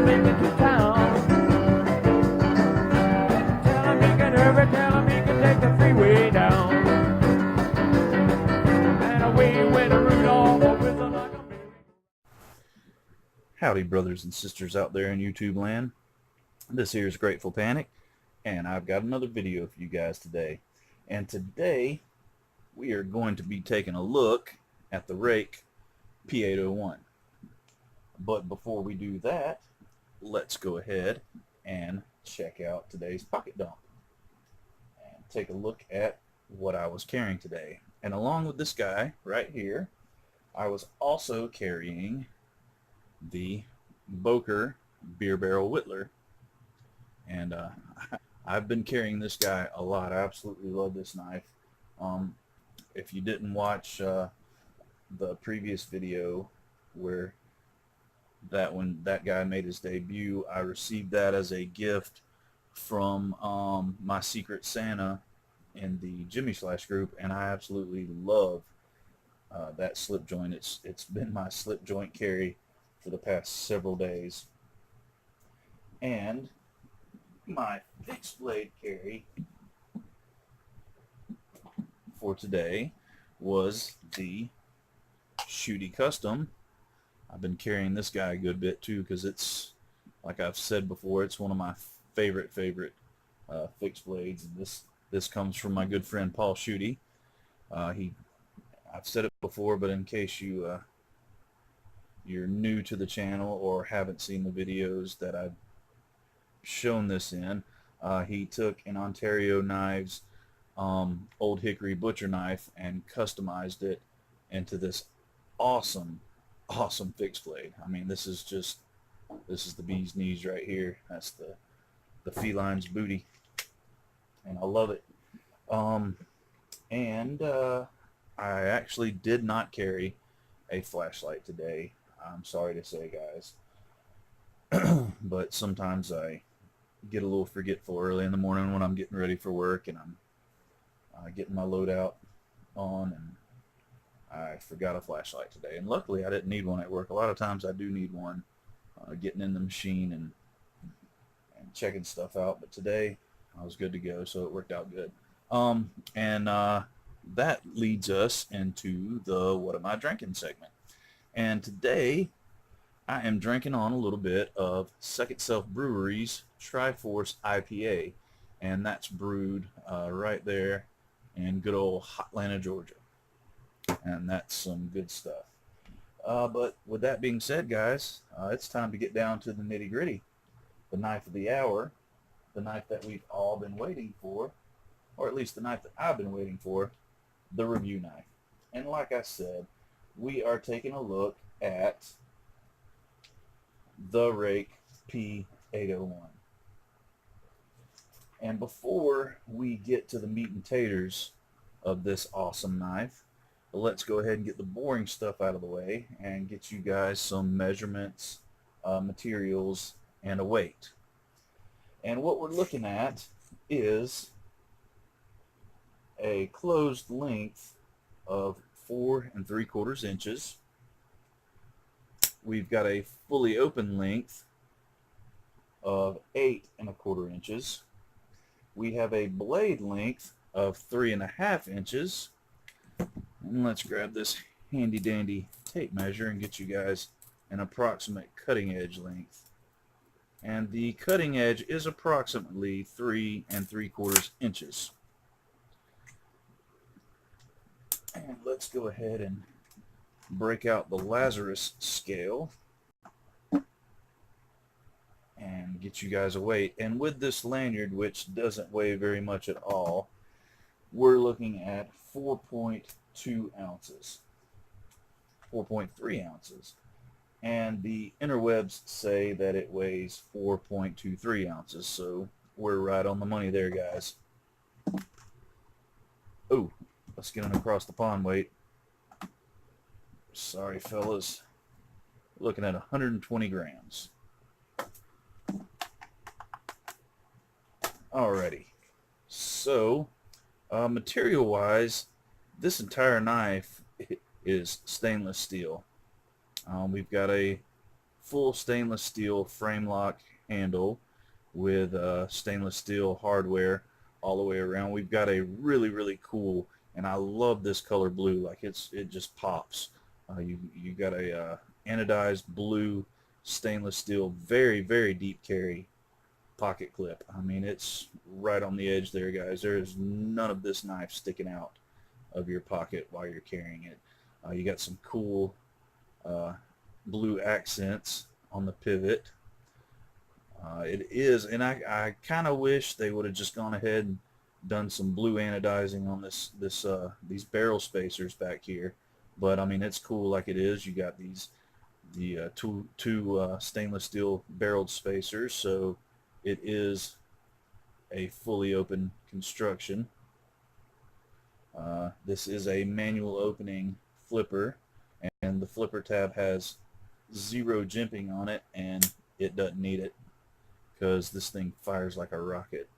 I'll make it to town. Tell him he can hurry, tell him he can take the freeway down. And away went Rudolph, a whistle like a merry. Howdy, brothers and sisters out there in YouTube land. This here is Grateful Panic, and I've got another video for you guys today. And today we are going to be taking a look at the Ruike P801. But before we do that, let's go ahead and check out today's pocket dump and take a look at what I was carrying today. And along with this guy right here, I was also carrying the Boker Beer Barrel Whittler, and I've been carrying this guy a lot. I absolutely love this knife. If you didn't watch the previous video where that guy made his debut, I received that as a gift from my Secret Santa in the Jimmy Slash group, and I absolutely love that slip joint. It's been my slip joint carry for the past several days. And my fixed blade carry for today was the Shooty Custom. I've been carrying this guy a good bit too, because it's, like I've said before, it's one of my favorite fixed blades. And this comes from my good friend Paul Shooty. I've said it before, but in case you're new to the channel or haven't seen the videos that I've shown this in, he took an Ontario Knives Old Hickory butcher knife and customized it into this awesome fixed blade. I mean, this is the bee's knees right here. That's the feline's booty, and I love it. I actually did not carry a flashlight today. I'm sorry to say, guys, but sometimes I get a little forgetful early in the morning when I'm getting ready for work, and I'm getting my loadout on, and I forgot a flashlight today. And luckily I didn't need one at work. A lot of times I do need one getting in the machine and checking stuff out, but today I was good to go, so it worked out good. That leads us into the What Am I Drinking segment. And today I am drinking on a little bit of Second Self Brewery's Triforce IPA, and that's brewed right there in good old Hotlanta, Georgia, and that's some good stuff. But with that being said, guys, it's time to get down to the nitty-gritty. The knife of the hour, the knife that we've all been waiting for, or at least the knife that I've been waiting for, the review knife. And like I said, we are taking a look at the Ruike P801. And before we get to the meat and taters of this awesome knife, let's go ahead and get the boring stuff out of the way and get you guys some measurements, materials, and a weight. And what we're looking at is a closed length of 4 3/4 inches. We've got a fully open length of 8 1/4 inches. We have a blade length of 3 1/2 inches. And let's grab this handy dandy tape measure and get you guys an approximate cutting edge length. And the cutting edge is approximately 3 3/4 inches. And let's go ahead and break out the Lazarus scale and get you guys a weight. And with this lanyard, which doesn't weigh very much at all, we're looking at 4.2 ounces, 4.3 ounces. And the interwebs say that it weighs 4.23 ounces, so we're right on the money there, guys. Oh, let's get an across the pond weight. Sorry, fellas. Looking at 120 grams. Alrighty. So, material-wise, this entire knife is stainless steel. We've got a full stainless steel frame lock handle with stainless steel hardware all the way around. We've got a really cool, and I love this color blue. Like it just pops. You got a anodized blue stainless steel, very deep carry pocket clip. I mean, it's right on the edge there, guys. There is none of this knife sticking out of your pocket while you're carrying it. You got some cool blue accents on the pivot. It is, and I kind of wish they would have just gone ahead and done some blue anodizing on these barrel spacers back here. But I mean, it's cool like it is. You got the two stainless steel barreled spacers, so it is a fully open construction. This is a manual opening flipper, and the flipper tab has 0 jimping on it, and it doesn't need it because this thing fires like a rocket.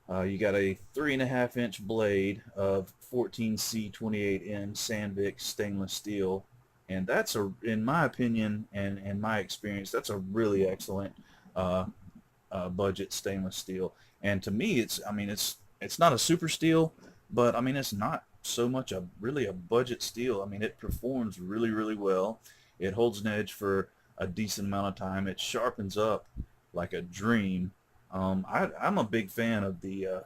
You got a 3.5-inch blade of 14C28N Sandvik stainless steel, and that's in my opinion and my experience, that's a really excellent budget stainless steel. And to me, it's not a super steel, but I mean, it's not so much really a budget steel. I mean, it performs really well. It holds an edge for a decent amount of time. It sharpens up like a dream. I'm a big fan of the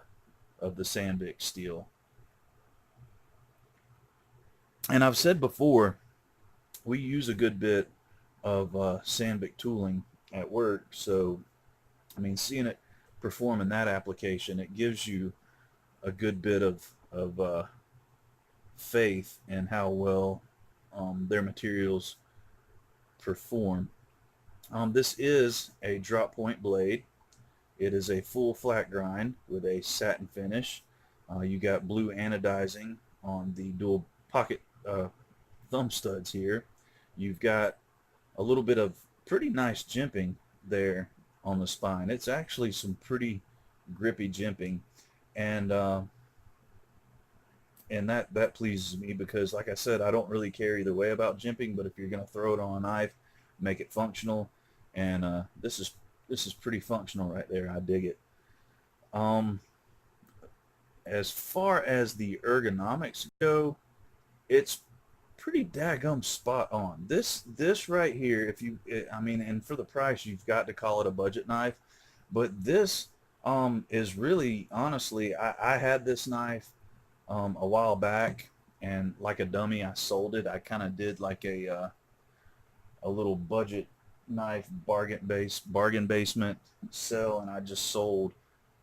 Sandvik steel. And I've said before, we use a good bit of Sandvik tooling at work, so I mean, seeing it perform in that application, it gives you a good bit of faith in how well their materials perform. This is a drop point blade. It is a full flat grind with a satin finish. You got blue anodizing on the dual pocket thumb studs here. You've got a little bit of pretty nice jimping there on the spine. It's actually some pretty grippy jimping, and that pleases me because, like I said, I don't really care either way about jimping, but if you're going to throw it on a knife, make it functional, and this is pretty functional right there. I dig it. As far as the ergonomics go, it's pretty daggum spot on. This right here, I mean, and for the price, you've got to call it a budget knife, but this is really, honestly, I had this knife a while back, and like a dummy, I sold it. I kind of did like a little budget knife bargain basement sell, and I just sold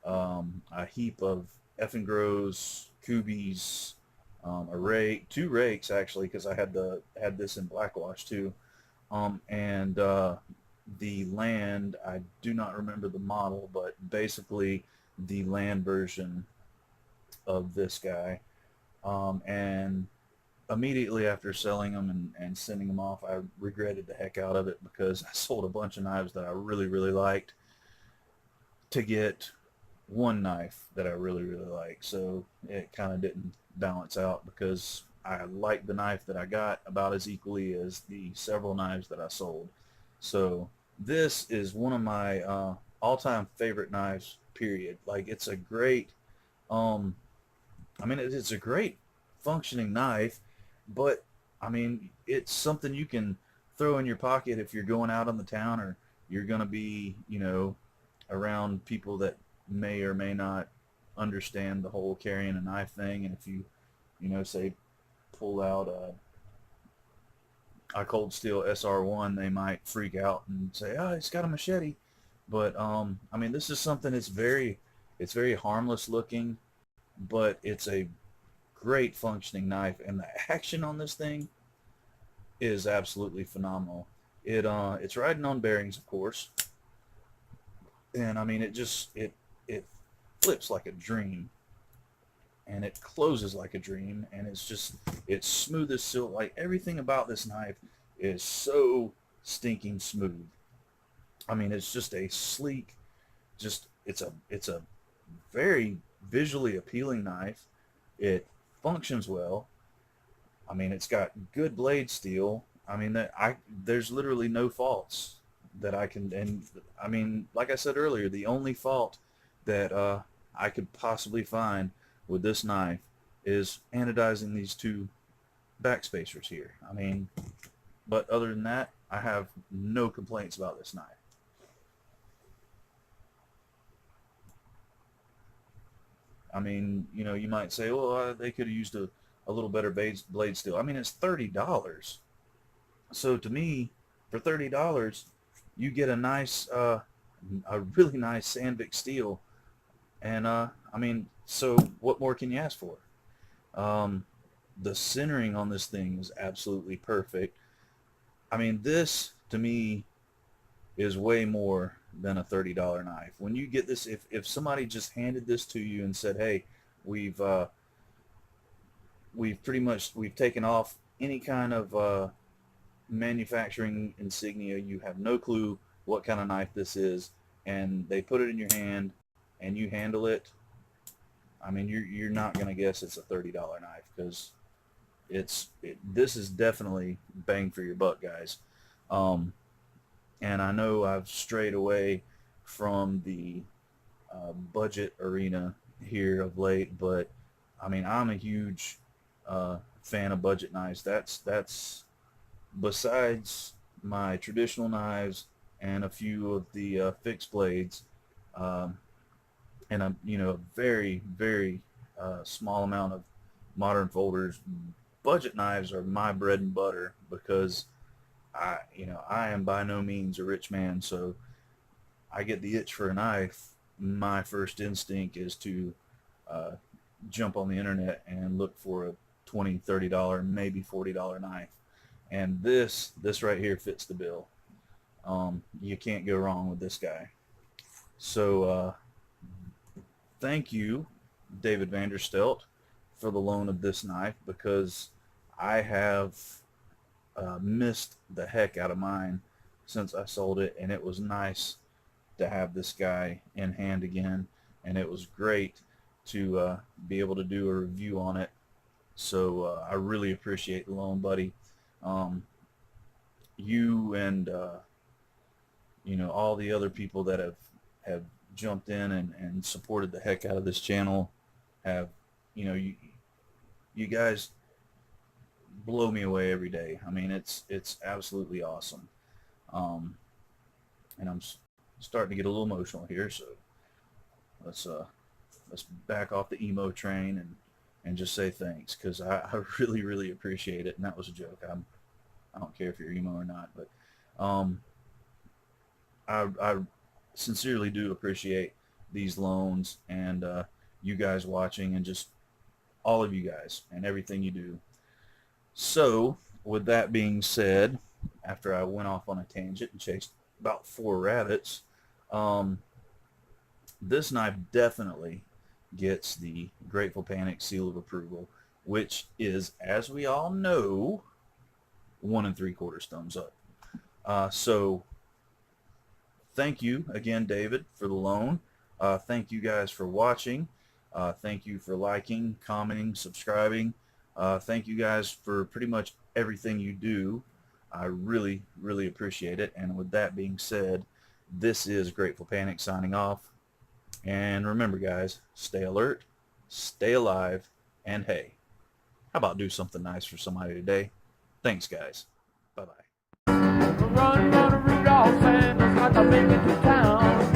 a heap of effing grows, Kubies, a rake, 2 rakes actually, because I had this in blackwash too, and the Land, I do not remember the model, but basically the Land version of this guy, and immediately after selling them and sending them off, I regretted the heck out of it because I sold a bunch of knives that I really liked to get one knife that I really like. So it kind of didn't balance out because I liked the knife that I got about as equally as the several knives that I sold. So this is one of my all-time favorite knives, period. Like, it's a great I mean, it's a great functioning knife, but I mean, it's something you can throw in your pocket if you're going out on the town, or you're going to be, you know, around people that may or may not understand the whole carrying a knife thing. And if you know, say, pull out a Cold Steel SR1, they might freak out and say, oh, it's got a machete. But I mean, this is something it's very harmless looking, but it's a great functioning knife, and the action on this thing is absolutely phenomenal. It's riding on bearings, of course, and I mean, it flips like a dream, and it closes like a dream, and it's smooth as silk. Like, everything about this knife is so stinking smooth. I mean, it's just a sleek, it's a very visually appealing knife. It functions well. I mean, it's got good blade steel, I mean, there's literally no faults that I can, and I mean, like I said earlier, the only fault that I could possibly find with this knife is anodizing these two backspacers here. I mean, but other than that, I have no complaints about this knife. I mean, you know, you might say, well, they could have used a little better blade steel. I mean, it's $30. So to me, for $30, you get a nice, a really nice Sandvik steel. And, I mean, so what more can you ask for? The centering on this thing is absolutely perfect. I mean, this, to me, is way more than a $30 knife. When you get this, if somebody just handed this to you and said, hey, we've taken off any kind of manufacturing insignia, you have no clue what kind of knife this is, and they put it in your hand and you handle it, I mean, you're not going to guess it's a $30 knife, because this is definitely bang for your buck, guys. And I know I've strayed away from the budget arena here of late, but I mean, I'm a huge fan of budget knives. That's besides my traditional knives and a few of the fixed blades, and a very small amount of modern folders. Budget knives are my bread and butter, because I am by no means a rich man, so I get the itch for a knife. My first instinct is to jump on the internet and look for a $20, $30, maybe $40 knife, and this right here fits the bill. You can't go wrong with this guy. So thank you, David Vanderstelt, for the loan of this knife, because I have missed the heck out of mine since I sold it, and it was nice to have this guy in hand again, and it was great to be able to do a review on it. So I really appreciate the loan, buddy. You and all the other people that have jumped in and supported the heck out of this channel have, you guys blow me away every day. I mean, it's absolutely awesome. And I'm starting to get a little emotional here, so let's back off the emo train and just say thanks, because I really appreciate it. And that was a joke. I don't care if you're emo or not, but I sincerely do appreciate these loans, and you guys watching, and just all of you guys and everything you do. So with that being said, after I went off on a tangent and chased about 4 rabbits, this knife definitely gets the Grateful Panic seal of approval, which is, as we all know, 1 3/4 thumbs up. So thank you again, David, for the loan. Thank you guys for watching. Thank you for liking, commenting, subscribing. Thank you guys for pretty much everything you do. I really appreciate it. And with that being said, this is Grateful Panic signing off. And remember, guys, stay alert, stay alive, and hey, how about do something nice for somebody today? Thanks, guys. Bye-bye. Run, Rudolph Sanders, like I'm making to town.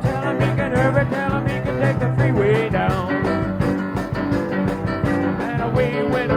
Tell him he can hurry, tell him he can take the freeway down. And away went